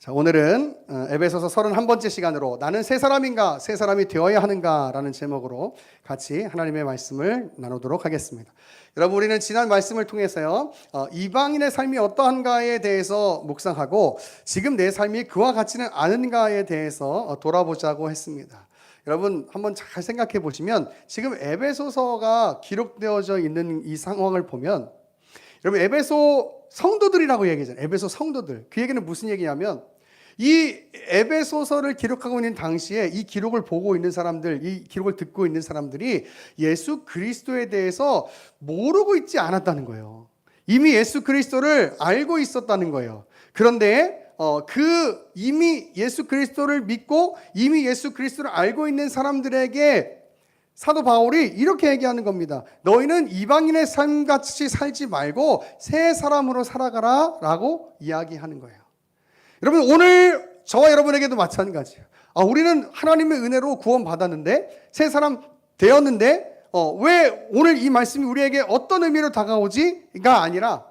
자, 오늘은 에베소서 31번째 시간으로 나는 새 사람인가 새 사람이 되어야 하는가 라는 제목으로 같이 하나님의 말씀을 나누도록 하겠습니다. 여러분, 우리는 지난 말씀을 통해서요 이방인의 삶이 어떠한가에 대해서 묵상하고 지금 내 삶이 그와 같지는 않은가에 대해서 돌아보자고 했습니다. 여러분, 한번 잘 생각해 보시면 지금 에베소서가 기록되어져 있는 이 상황을 보면, 여러분, 에베소 성도들이라고 얘기하잖아요. 에베소 성도들. 그 얘기는 무슨 얘기냐면, 이 에베소서를 기록하고 있는 당시에 이 기록을 보고 있는 사람들, 이 기록을 듣고 있는 사람들이 예수 그리스도에 대해서 모르고 있지 않았다는 거예요. 이미 예수 그리스도를 알고 있었다는 거예요. 그런데 이미 예수 그리스도를 믿고 이미 예수 그리스도를 알고 있는 사람들에게 사도 바울이 이렇게 얘기하는 겁니다. 너희는 이방인의 삶같이 살지 말고 새 사람으로 살아가라 라고 이야기하는 거예요. 여러분, 오늘 저와 여러분에게도 마찬가지예요. 우리는 하나님의 은혜로 구원받았는데 새 사람 되었는데 왜 오늘 이 말씀이 우리에게 어떤 의미로 다가오지가 아니라,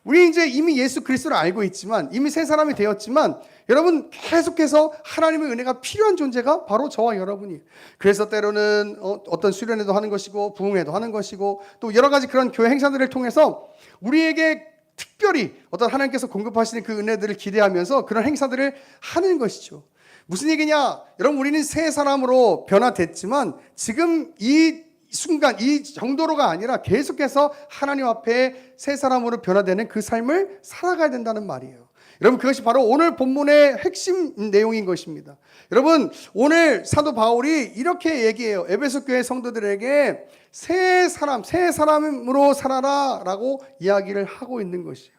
우리 이제 이미 예수 그리스도를 알고 있지만, 이미 새 사람이 되었지만, 여러분, 계속해서 하나님의 은혜가 필요한 존재가 바로 저와 여러분이에요. 그래서 때로는 어떤 수련회도 하는 것이고 부흥회도 하는 것이고 또 여러 가지 그런 교회 행사들을 통해서 우리에게 특별히 어떤 하나님께서 공급하시는 그 은혜들을 기대하면서 그런 행사들을 하는 것이죠. 무슨 얘기냐? 여러분, 우리는 새 사람으로 변화됐지만 지금 이 순간 이 정도로가 아니라 계속해서 하나님 앞에 새 사람으로 변화되는 그 삶을 살아가야 된다는 말이에요. 여러분, 그것이 바로 오늘 본문의 핵심 내용인 것입니다. 여러분, 오늘 사도 바울이 이렇게 얘기해요. 에베소 교회 성도들에게 새 사람으로 살아라 라고 이야기를 하고 있는 것이에요.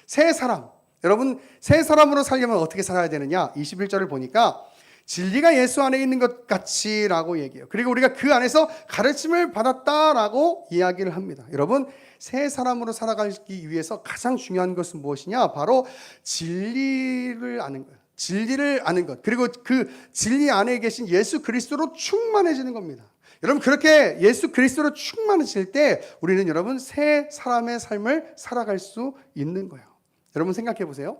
새 사람. 여러분, 새 사람으로 살려면 어떻게 살아야 되느냐? 21절을 보니까 진리가 예수 안에 있는 것 같이 라고 얘기해요. 그리고 우리가 그 안에서 가르침을 받았다라고 이야기를 합니다. 여러분, 새 사람으로 살아가기 위해서 가장 중요한 것은 무엇이냐? 바로 진리를 아는 거예요. 진리를 아는 것. 그리고 그 진리 안에 계신 예수 그리스도로 충만해지는 겁니다. 여러분, 그렇게 예수 그리스도로 충만해질 때 우리는, 여러분, 새 사람의 삶을 살아갈 수 있는 거예요. 여러분, 생각해 보세요.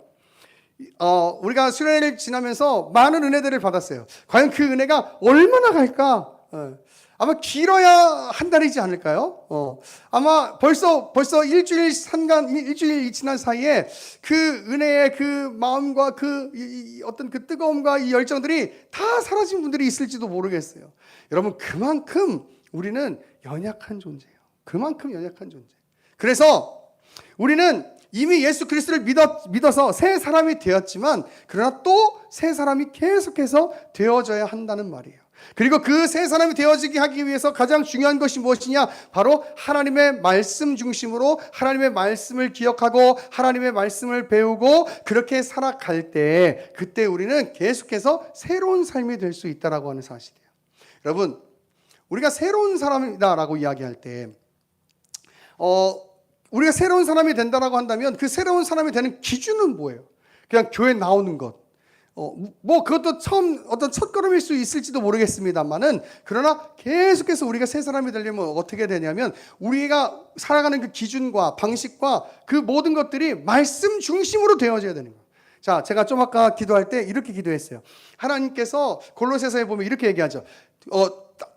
우리가 수련회를 지나면서 많은 은혜들을 받았어요. 과연 그 은혜가 얼마나 갈까? 아마 길어야 한 달이지 않을까요? 아마 벌써 일주일이 지난 사이에 그 은혜의 그 마음과 어떤 그 뜨거움과 이 열정들이 다 사라진 분들이 있을지도 모르겠어요. 여러분, 그만큼 우리는 연약한 존재예요. 그만큼 연약한 존재. 그래서 우리는 이미 예수 그리스도를 믿어서 새 사람이 되었지만, 그러나 또 새 사람이 계속해서 되어져야 한다는 말이에요. 그리고 그 새 사람이 되어지게 하기 위해서 가장 중요한 것이 무엇이냐? 바로 하나님의 말씀 중심으로 하나님의 말씀을 기억하고 하나님의 말씀을 배우고 그렇게 살아갈 때, 그때 우리는 계속해서 새로운 삶이 될 수 있다라고 하는 사실이에요. 여러분, 우리가 새로운 사람이다라고 이야기할 때 우리가 새로운 사람이 된다라고 한다면 그 새로운 사람이 되는 기준은 뭐예요? 그냥 교회 나오는 것. 그것도 처음 어떤 첫걸음일 수 있을지도 모르겠습니다만은, 그러나 계속해서 우리가 새 사람이 되려면 어떻게 되냐면, 우리가 살아가는 그 기준과 방식과 그 모든 것들이 말씀 중심으로 되어져야 되는 거예요. 자, 제가 좀 아까 기도할 때 이렇게 기도했어요. 하나님께서 골로새서에 보면 이렇게 얘기하죠.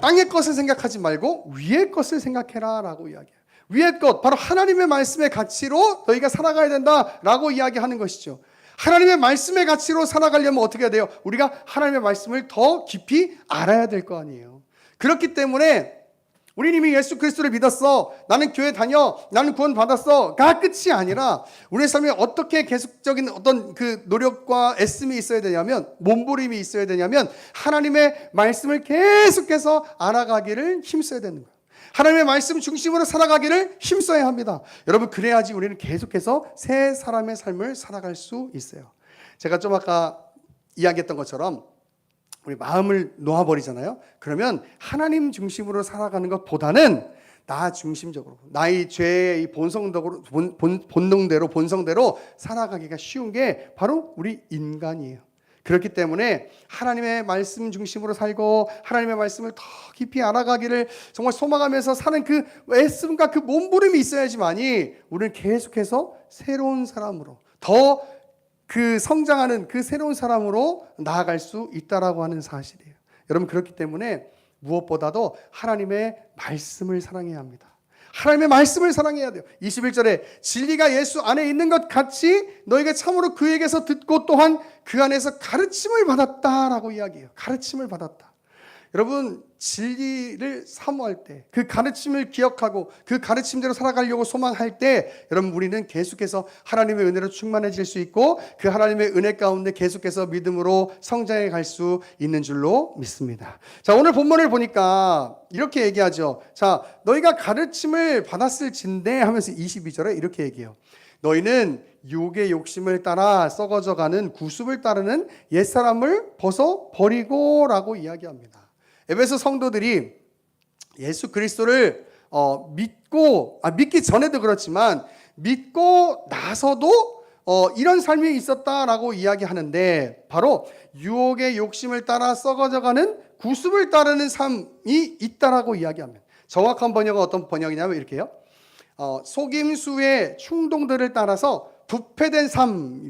땅의 것을 생각하지 말고 위의 것을 생각해라 라고 이야기해요. 위의 것, 바로 하나님의 말씀의 가치로 너희가 살아가야 된다라고 이야기하는 것이죠. 하나님의 말씀의 가치로 살아가려면 어떻게 해야 돼요? 우리가 하나님의 말씀을 더 깊이 알아야 될 거 아니에요. 그렇기 때문에 우리는 이미 예수 그리스도를 믿었어, 나는 교회 다녀, 나는 구원 받았어가 끝이 아니라 우리의 삶에 어떻게 계속적인 어떤 그 노력과 애씀이 있어야 되냐면, 몸부림이 있어야 되냐면, 하나님의 말씀을 계속해서 알아가기를 힘써야 되는 거예요. 하나님의 말씀 중심으로 살아가기를 힘써야 합니다. 여러분, 그래야지 우리는 계속해서 새 사람의 삶을 살아갈 수 있어요. 제가 좀 아까 이야기했던 것처럼 우리 마음을 놓아버리잖아요. 그러면 하나님 중심으로 살아가는 것보다는 나 중심적으로, 나의 죄의 본성대로 살아가기가 쉬운 게 바로 우리 인간이에요. 그렇기 때문에 하나님의 말씀 중심으로 살고 하나님의 말씀을 더 깊이 알아가기를 정말 소망하면서 사는 그 애씀과 그 몸부림이 있어야지만이 우리는 계속해서 새로운 사람으로, 더 그 성장하는 그 새로운 사람으로 나아갈 수 있다라고 하는 사실이에요. 여러분, 그렇기 때문에 무엇보다도 하나님의 말씀을 사랑해야 합니다. 하나님의 말씀을 사랑해야 돼요. 21절에 진리가 예수 안에 있는 것 같이 너희가 참으로 그에게서 듣고 또한 그 안에서 가르침을 받았다라고 이야기해요. 가르침을 받았다. 여러분, 진리를 사모할 때, 그 가르침을 기억하고 그 가르침대로 살아가려고 소망할 때, 여러분, 우리는 계속해서 하나님의 은혜로 충만해질 수 있고 그 하나님의 은혜 가운데 계속해서 믿음으로 성장해 갈 수 있는 줄로 믿습니다. 자, 오늘 본문을 보니까 이렇게 얘기하죠. 자, 너희가 가르침을 받았을진데 하면서 22절에 이렇게 얘기해요. 너희는 육의 욕심을 따라 썩어져가는 구습을 따르는 옛사람을 벗어버리고 라고 이야기합니다. 에베소 성도들이 예수 그리스도를 믿기 전에도 그렇지만 믿고 나서도 이런 삶이 있었다라고 이야기하는데, 바로 유혹의 욕심을 따라 썩어져가는 구습을 따르는 삶이 있다라고 이야기합니다. 정확한 번역은 어떤 번역이냐면 이렇게요. 속임수의 충동들을 따라서 부패된 삶.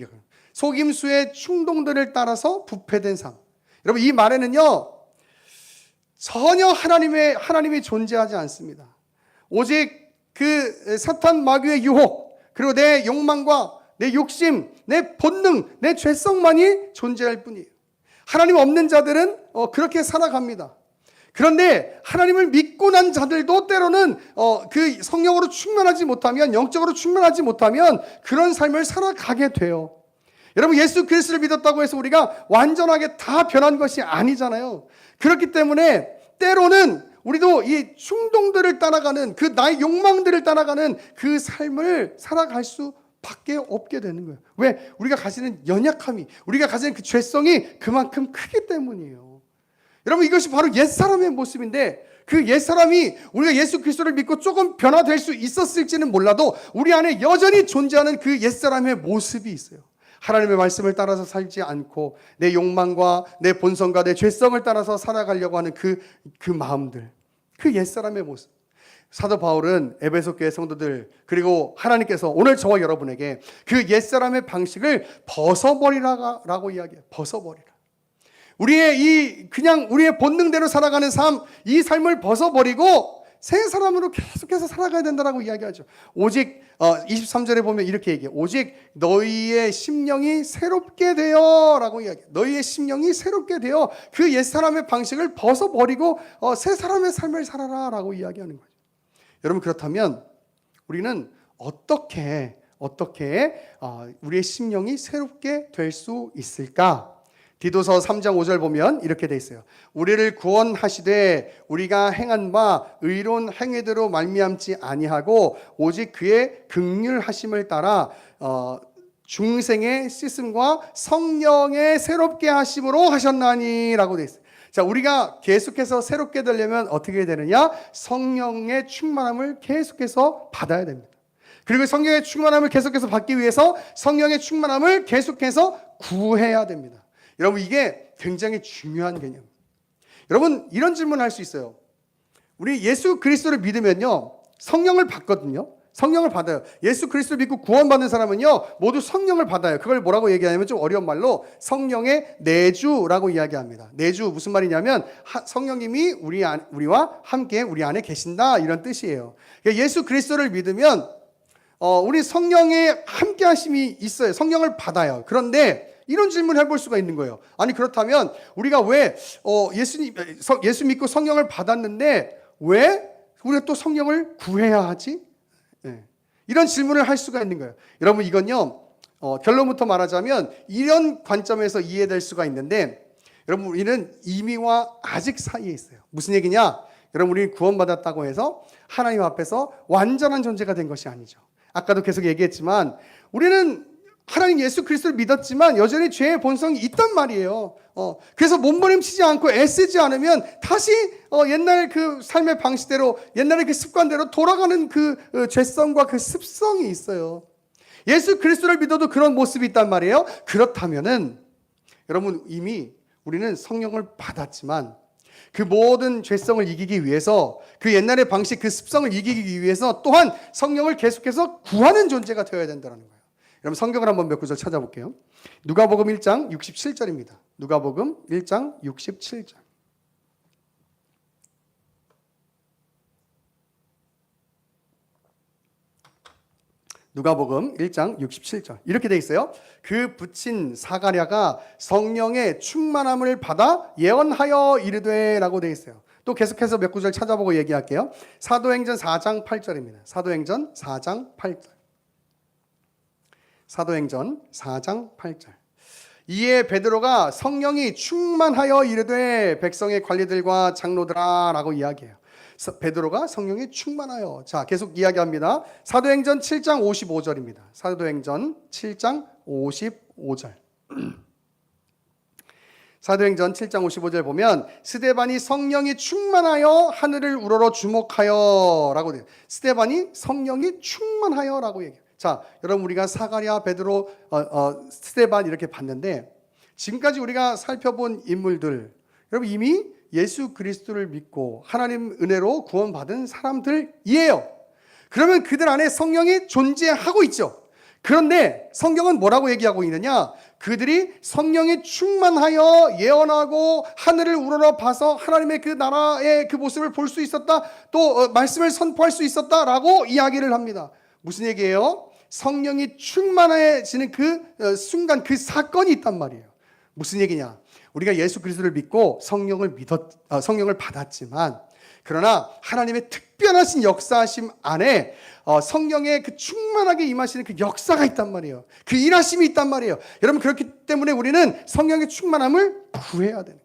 속임수의 충동들을 따라서 부패된 삶. 여러분, 이 말에는요, 전혀 하나님이 존재하지 않습니다. 오직 그 사탄 마귀의 유혹, 그리고 내 욕망과 내 욕심, 내 본능, 내 죄성만이 존재할 뿐이에요. 하나님 없는 자들은 그렇게 살아갑니다. 그런데 하나님을 믿고 난 자들도 때로는 그 성령으로 충만하지 못하면, 영적으로 충만하지 못하면 그런 삶을 살아가게 돼요. 여러분, 예수 그리스도를 믿었다고 해서 우리가 완전하게 다 변한 것이 아니잖아요. 그렇기 때문에 때로는 우리도 이 충동들을 따라가는, 그 나의 욕망들을 따라가는 그 삶을 살아갈 수밖에 없게 되는 거예요. 왜? 우리가 가지는 연약함이, 우리가 가지는 그 죄성이 그만큼 크기 때문이에요. 여러분, 이것이 바로 옛사람의 모습인데, 그 옛사람이 우리가 예수 그리스도를 믿고 조금 변화될 수 있었을지는 몰라도 우리 안에 여전히 존재하는 그 옛사람의 모습이 있어요. 하나님의 말씀을 따라서 살지 않고 내 욕망과 내 본성과 내 죄성을 따라서 살아가려고 하는 그 마음들, 그 옛사람의 모습. 사도 바울은 에베소 교회 성도들, 그리고 하나님께서 오늘 저와 여러분에게 그 옛사람의 방식을 벗어버리라고 이야기해요. 벗어버리라. 우리의 본능대로 살아가는 삶, 이 삶을 벗어버리고 새 사람으로 계속해서 살아가야 된다라고 이야기하죠. 오직 23절에 보면 이렇게 얘기해요. 오직 너희의 심령이 새롭게 되어 라고 이야기해요. 너희의 심령이 새롭게 되어 그 옛사람의 방식을 벗어버리고 새 사람의 삶을 살아라 라고 이야기하는 거죠. 여러분, 그렇다면 우리는 어떻게 우리의 심령이 새롭게 될 수 있을까? 디도서 3장 5절 보면 이렇게 돼 있어요. 우리를 구원하시되 우리가 행한 바 의로운 행위대로 말미암지 아니하고 오직 그의 긍휼하심을 따라 중생의 씻음과 성령의 새롭게 하심으로 하셨나니라고 돼 있어요. 자, 우리가 계속해서 새롭게 되려면 어떻게 되느냐? 성령의 충만함을 계속해서 받아야 됩니다. 그리고 성령의 충만함을 계속해서 받기 위해서 성령의 충만함을 계속해서 구해야 됩니다. 여러분, 이게 굉장히 중요한 개념입니다. 여러분, 이런 질문을 할 수 있어요. 우리 예수 그리스도를 믿으면요, 성령을 받거든요. 성령을 받아요. 예수 그리스도를 믿고 구원받는 사람은요, 모두 성령을 받아요. 그걸 뭐라고 얘기하냐면 좀 어려운 말로 성령의 내주라고 이야기합니다. 내주, 무슨 말이냐면 성령님이 우리와 함께 우리 안에 계신다, 이런 뜻이에요. 예수 그리스도를 믿으면 우리 성령의 함께 하심이 있어요. 성령을 받아요. 그런데 이런 질문을 해볼 수가 있는 거예요. 아니, 그렇다면 우리가 왜 예수 믿고 성령을 받았는데 왜 우리가 또 성령을 구해야 하지? 네. 이런 질문을 할 수가 있는 거예요. 여러분, 이건요, 결론부터 말하자면 이런 관점에서 이해될 수가 있는데, 여러분, 우리는 이미와 아직 사이에 있어요. 무슨 얘기냐? 여러분, 우리는 구원받았다고 해서 하나님 앞에서 완전한 존재가 된 것이 아니죠. 아까도 계속 얘기했지만 우리는 하나님 예수 그리스도를 믿었지만 여전히 죄의 본성이 있단 말이에요. 그래서 몸부림치지 않고 애쓰지 않으면 다시 옛날 그 삶의 방식대로, 옛날의 그 습관대로 돌아가는 그 죄성과 그 습성이 있어요. 예수 그리스도를 믿어도 그런 모습이 있단 말이에요. 그렇다면은 여러분, 이미 우리는 성령을 받았지만 그 모든 죄성을 이기기 위해서, 그 옛날의 방식, 그 습성을 이기기 위해서 또한 성령을 계속해서 구하는 존재가 되어야 된다는 거예요. 여러분 성경을 한번 몇 구절 찾아볼게요. 누가복음 1장 67절입니다. 누가복음 1장 67절. 누가복음 1장 67절 이렇게 돼 있어요. 그 붙인 사가랴가 성령의 충만함을 받아 예언하여 이르되 라고 돼 있어요. 또 계속해서 몇 구절 찾아보고 얘기할게요. 사도행전 4장 8절입니다. 사도행전 4장 8절. 사도행전 4장 8절. 이에 베드로가 성령이 충만하여 이르되 백성의 관리들과 장로들아 라고 이야기해요. 베드로가 성령이 충만하여. 자, 계속 이야기합니다. 사도행전 7장 55절입니다. 사도행전 7장 55절. 사도행전 7장 55절 보면 스데반이 성령이 충만하여 하늘을 우러러 주목하여 라고 돼요. 스데반이 성령이 충만하여 라고 얘기해요. 자, 여러분 우리가 사가랴, 베드로, 스데반 이렇게 봤는데 지금까지 우리가 살펴본 인물들 여러분 이미 예수 그리스도를 믿고 하나님 은혜로 구원받은 사람들이에요. 그러면 그들 안에 성령이 존재하고 있죠. 그런데 성경은 뭐라고 얘기하고 있느냐? 그들이 성령이 충만하여 예언하고 하늘을 우러러 봐서 하나님의 그 나라의 그 모습을 볼 수 있었다. 또 말씀을 선포할 수 있었다라고 이야기를 합니다. 무슨 얘기예요? 성령이 충만해지는 그 순간 그 사건이 있단 말이에요. 무슨 얘기냐? 우리가 예수 그리스도를 믿고 성령을 받았지만 그러나 하나님의 특별하신 역사하심 안에 성령의 그 충만하게 임하시는 그 역사가 있단 말이에요. 그 일하심이 있단 말이에요. 여러분 그렇기 때문에 우리는 성령의 충만함을 구해야 돼요.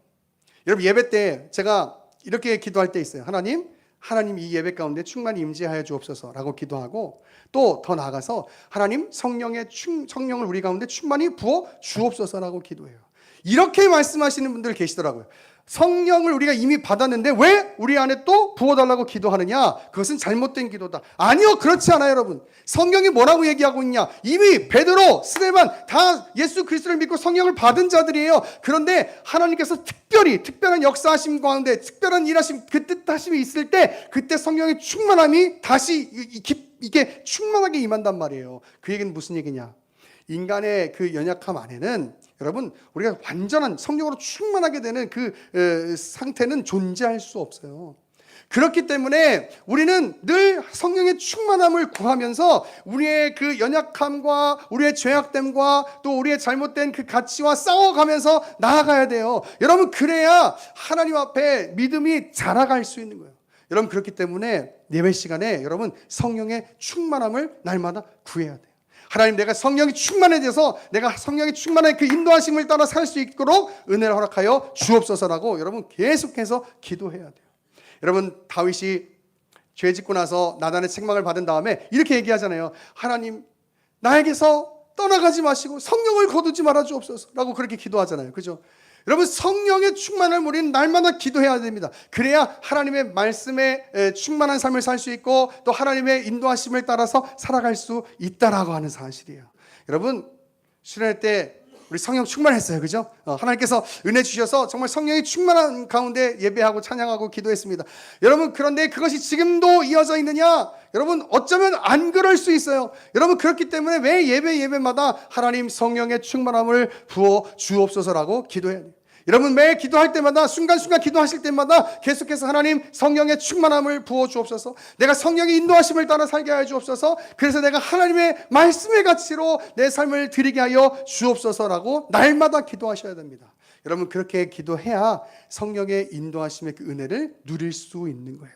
여러분 예배 때 제가 이렇게 기도할 때 있어요. 하나님 이 예배 가운데 충만히 임재하여 주옵소서라고 기도하고 또 더 나아가서 하나님 성령을 우리 가운데 충만히 부어 주옵소서라고 기도해요. 이렇게 말씀하시는 분들 계시더라고요. 성령을 우리가 이미 받았는데 왜 우리 안에 또 부어달라고 기도하느냐? 그것은 잘못된 기도다. 아니요, 그렇지 않아요, 여러분. 성경이 뭐라고 얘기하고 있냐? 이미 베드로, 스데반 다 예수 그리스도를 믿고 성령을 받은 자들이에요. 그런데 하나님께서 특별한 역사하심 가운데 특별한 일하심, 그 뜻하심이 있을 때 그때 성령의 충만함이 다시 이게 충만하게 임한단 말이에요. 그 얘기는 무슨 얘기냐? 인간의 그 연약함 안에는 여러분 우리가 완전한 성령으로 충만하게 되는 그 상태는 존재할 수 없어요. 그렇기 때문에 우리는 늘 성령의 충만함을 구하면서 우리의 그 연약함과 우리의 죄악됨과 또 우리의 잘못된 그 가치와 싸워가면서 나아가야 돼요. 여러분 그래야 하나님 앞에 믿음이 자라갈 수 있는 거예요. 여러분 그렇기 때문에 예배 시간에 여러분 성령의 충만함을 날마다 구해야 돼요. 하나님 내가 성령이 충만해져서 내가 성령이 충만한 그 인도하심을 따라 살 수 있도록 은혜를 허락하여 주옵소서라고 여러분 계속해서 기도해야 돼요. 여러분 다윗이 죄 짓고 나서 나단의 책망을 받은 다음에 이렇게 얘기하잖아요. 하나님 나에게서 떠나가지 마시고 성령을 거두지 말아 주옵소서라고 그렇게 기도하잖아요. 그죠? 여러분 성령의 충만함을 우리는 날마다 기도해야 됩니다. 그래야 하나님의 말씀에 충만한 삶을 살 수 있고 또 하나님의 인도하심을 따라서 살아갈 수 있다라고 하는 사실이에요. 여러분 수련회 때 우리 성령 충만했어요. 그죠? 하나님께서 은혜 주셔서 정말 성령이 충만한 가운데 예배하고 찬양하고 기도했습니다. 여러분 그런데 그것이 지금도 이어져 있느냐? 여러분 어쩌면 안 그럴 수 있어요. 여러분 그렇기 때문에 왜 예배마다 하나님 성령의 충만함을 부어 주옵소서라고 기도해야 돼요. 여러분 매 기도할 때마다 순간순간 기도하실 때마다 계속해서 하나님 성령의 충만함을 부어 주옵소서. 내가 성령의 인도하심을 따라 살게 하여 주옵소서. 그래서 내가 하나님의 말씀의 가치로 내 삶을 드리게 하여 주옵소서라고 날마다 기도하셔야 됩니다. 여러분 그렇게 기도해야 성령의 인도하심의 그 은혜를 누릴 수 있는 거예요.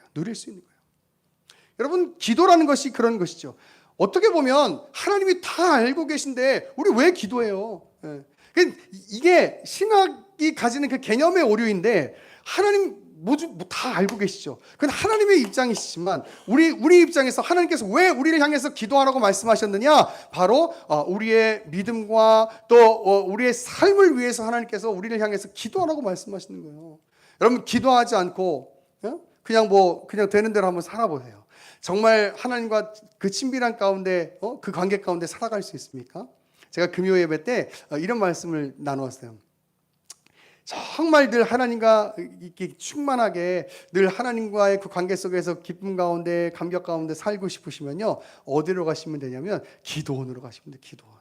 여러분 기도라는 것이 그런 것이죠. 어떻게 보면 하나님이 다 알고 계신데 우리 왜 기도해요? 이게 신학이 가지는 그 개념의 오류인데 하나님 다 알고 계시죠. 그건 하나님의 입장이시지만 우리 입장에서 하나님께서 왜 우리를 향해서 기도하라고 말씀하셨느냐? 바로 우리의 믿음과 또 우리의 삶을 위해서 하나님께서 우리를 향해서 기도하라고 말씀하시는 거예요. 여러분 기도하지 않고 그냥 되는 대로 한번 살아보세요. 정말 하나님과 그 친밀한 가운데 그 관계 가운데 살아갈 수 있습니까? 제가 금요 예배 때 이런 말씀을 나누었어요. 정말 늘 하나님과 이렇게 충만하게 늘 하나님과의 그 관계 속에서 기쁨 가운데 감격 가운데 살고 싶으시면요 어디로 가시면 되냐면 기도원으로 가시면 돼요. 기도원.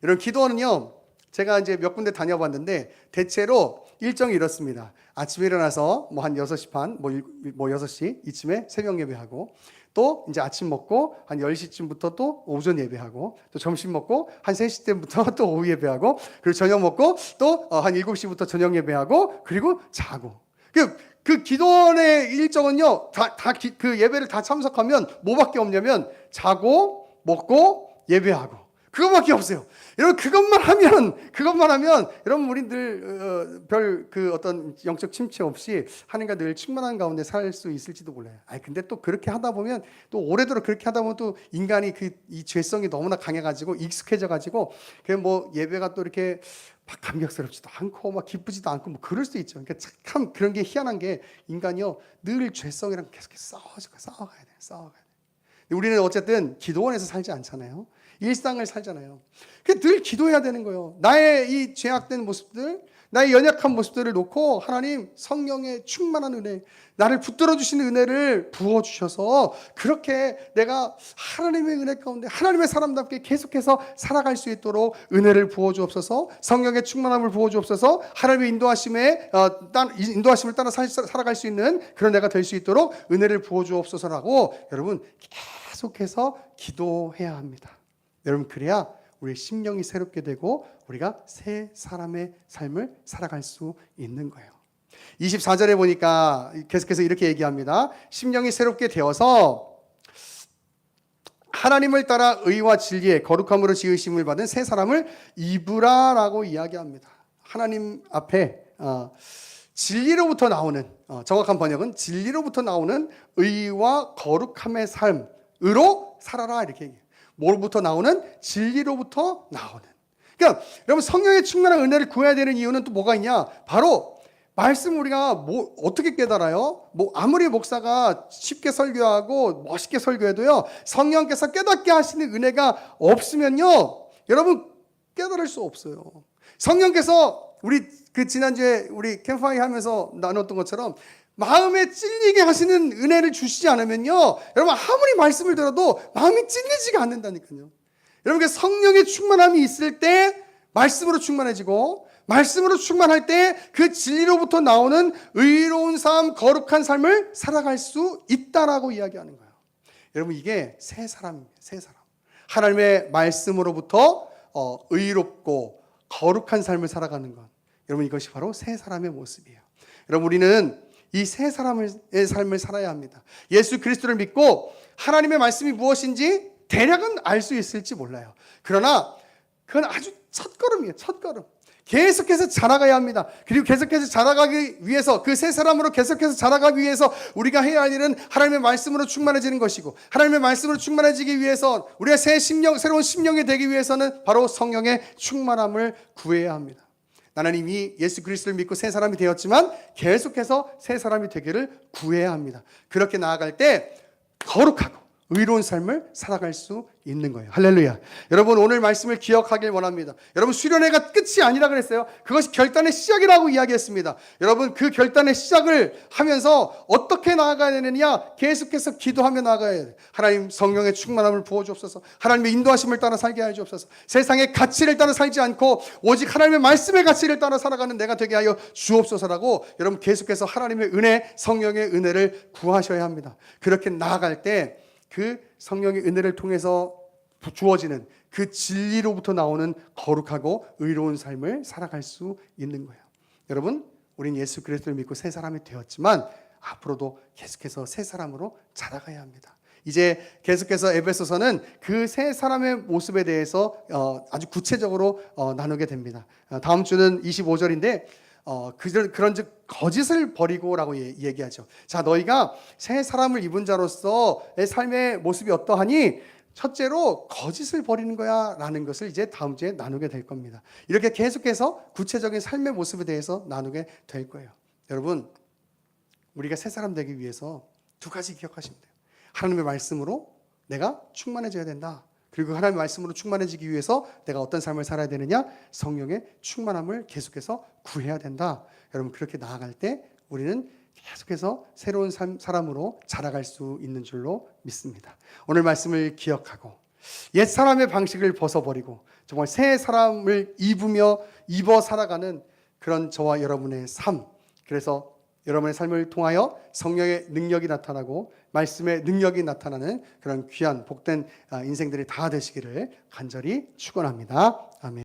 이런 기도는요, 제가 이제 몇 군데 다녀봤는데 대체로 일정이 이렇습니다. 아침에 일어나서 뭐 한 6시 반, 뭐 6시 이쯤에 새벽 예배하고, 또 이제 아침 먹고 한 10시쯤부터 또 오전 예배하고, 또 점심 먹고 한 3시 때부터 또 오후 예배하고, 그리고 저녁 먹고 또 한 7시부터 저녁 예배하고, 그리고 자고. 그 기도원의 일정은요, 그 예배를 다 참석하면 뭐밖에 없냐면 자고 먹고 예배하고, 그것밖에 없어요. 여러분, 그것만 하면 여러분, 우리들 별 그 어떤 영적 침체 없이 하나님과 늘 충만한 가운데 살 수 있을지도 몰라요. 근데 또 그렇게 하다 보면, 또 오래도록 그렇게 하다 보면 또 인간이 이 죄성이 너무나 강해가지고 익숙해져가지고, 그냥 뭐 예배가 또 이렇게 막 감격스럽지도 않고 막 기쁘지도 않고 뭐 그럴 수도 있죠. 그러니까 참 그런 게 희한한 게, 인간이요 늘 죄성이랑 계속해서 싸워가야 돼요. 우리는 어쨌든 기도원에서 살지 않잖아요. 일상을 살잖아요. 늘 기도해야 되는 거예요. 나의 이 죄악된 모습들, 나의 연약한 모습들을 놓고 하나님 성령의 충만한 은혜, 나를 붙들어 주시는 은혜를 부어주셔서 그렇게 내가 하나님의 은혜 가운데 하나님의 사람답게 계속해서 살아갈 수 있도록 은혜를 부어주옵소서, 성령의 충만함을 부어주옵소서, 하나님의 인도하심을 따라 살아갈 수 있는 그런 내가 될 수 있도록 은혜를 부어주옵소서라고 여러분 계속해서 기도해야 합니다. 여러분, 그래야 우리의 심령이 새롭게 되고 우리가 새 사람의 삶을 살아갈 수 있는 거예요. 24절에 보니까 계속해서 이렇게 얘기합니다. 심령이 새롭게 되어서 하나님을 따라 의와 진리의 거룩함으로 지으심을 받은 새 사람을 입으라라고 이야기합니다. 하나님 앞에 진리로부터 나오는, 정확한 번역은 진리로부터 나오는 의와 거룩함의 삶으로 살아라, 이렇게 얘기해요. 뭐로부터 나오는? 진리로부터 나오는. 그러니까 여러분, 성령의 충만한 은혜를 구해야 되는 이유는 또 뭐가 있냐? 바로 말씀 우리가 어떻게 깨달아요? 아무리 목사가 쉽게 설교하고 멋있게 설교해도요, 성령께서 깨닫게 하시는 은혜가 없으면요, 여러분 깨달을 수 없어요. 성령께서 우리 지난주에 우리 캠프파이어 하면서 나눴던 것처럼 마음에 찔리게 하시는 은혜를 주시지 않으면요, 여러분 아무리 말씀을 들어도 마음이 찔리지가 않는다니까요. 여러분, 성령의 충만함이 있을 때 말씀으로 충만해지고, 말씀으로 충만할 때 그 진리로부터 나오는 의로운 삶, 거룩한 삶을 살아갈 수 있다라고 이야기하는 거예요. 여러분, 이게 새 사람입니다. 새 사람. 하나님의 말씀으로부터 의롭고 거룩한 삶을 살아가는 것, 여러분 이것이 바로 새 사람의 모습이에요. 여러분, 우리는 이 새 사람의 삶을 살아야 합니다. 예수 그리스도를 믿고 하나님의 말씀이 무엇인지 대략은 알 수 있을지 몰라요. 그러나 그건 아주 첫걸음이에요. 첫걸음. 계속해서 자라가야 합니다. 그리고 계속해서 자라가기 위해서, 그 새 사람으로 계속해서 자라가기 위해서 우리가 해야 할 일은 하나님의 말씀으로 충만해지는 것이고, 하나님의 말씀으로 충만해지기 위해서 우리가 새로운 심령이 되기 위해서는 바로 성령의 충만함을 구해야 합니다. 나는 이미 예수 그리스도를 믿고 새 사람이 되었지만 계속해서 새 사람이 되기를 구해야 합니다. 그렇게 나아갈 때 거룩하고 의로운 삶을 살아갈 수 있는 거예요. 할렐루야. 여러분, 오늘 말씀을 기억하길 원합니다. 여러분, 수련회가 끝이 아니라 그랬어요. 그것이 결단의 시작이라고 이야기했습니다. 여러분, 그 결단의 시작을 하면서 어떻게 나아가야 되느냐? 계속해서 기도하며 나아가야 돼요. 하나님 성령의 충만함을 부어주옵소서, 하나님의 인도하심을 따라 살게 하여 주옵소서, 세상의 가치를 따라 살지 않고 오직 하나님의 말씀의 가치를 따라 살아가는 내가 되게 하여 주옵소서라고 여러분 계속해서 하나님의 은혜, 성령의 은혜를 구하셔야 합니다. 그렇게 나아갈 때 그 성령의 은혜를 통해서 주어지는 그 진리로부터 나오는 거룩하고 의로운 삶을 살아갈 수 있는 거예요. 여러분, 우린 예수 그리스도를 믿고 새 사람이 되었지만 앞으로도 계속해서 새 사람으로 자라가야 합니다. 이제 계속해서 에베소서는 그 새 사람의 모습에 대해서 아주 구체적으로 나누게 됩니다. 다음 주는 25절인데 그런즉 거짓을 버리고라고 얘기하죠. 자, 너희가 새 사람을 입은 자로서의 삶의 모습이 어떠하니? 첫째로 거짓을 버리는 거야 라는 것을 이제 다음 주에 나누게 될 겁니다. 이렇게 계속해서 구체적인 삶의 모습에 대해서 나누게 될 거예요. 여러분, 우리가 새 사람 되기 위해서 두 가지 기억하시면 돼요. 하나님의 말씀으로 내가 충만해져야 된다. 그리고 하나님의 말씀으로 충만해지기 위해서 내가 어떤 삶을 살아야 되느냐? 성령의 충만함을 계속해서 구해야 된다. 여러분, 그렇게 나아갈 때 우리는 계속해서 새로운 사람으로 자라갈 수 있는 줄로 믿습니다. 오늘 말씀을 기억하고 옛사람의 방식을 벗어버리고 정말 새 사람을 입어 살아가는 그런 저와 여러분의 삶. 그래서 여러분의 삶을 통하여 성령의 능력이 나타나고 말씀의 능력이 나타나는 그런 귀한 복된 인생들이 다 되시기를 간절히 축원합니다. 아멘.